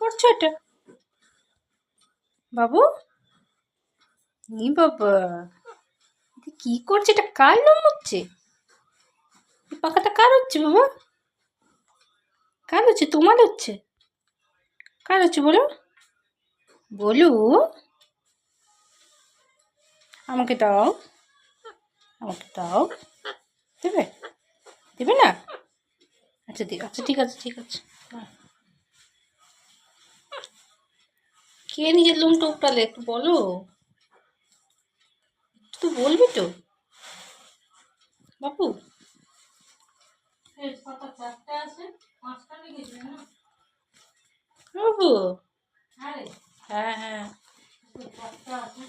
করছো এটা বাবু? ই বাবা, এটা কি করছে? এটা কার লোম হচ্ছে? এই পাখাটা কার হচ্ছে বাবা? কার হচ্ছে? তোমার হচ্ছে? কার হচ্ছে বলো? বলো। আমাকে দাও, আমাকে দাও। দেবে? দেবে না? আচ্ছা আচ্ছা, ঠিক আছে ঠিক আছে। কে নিজের লোম টোপটালে একটু বলো, একটু বলবি তো বাপু? চারটে আছে, পাঁচটা লেগেছে না বাবু? হ্যাঁ হ্যাঁ, চারটা আছে।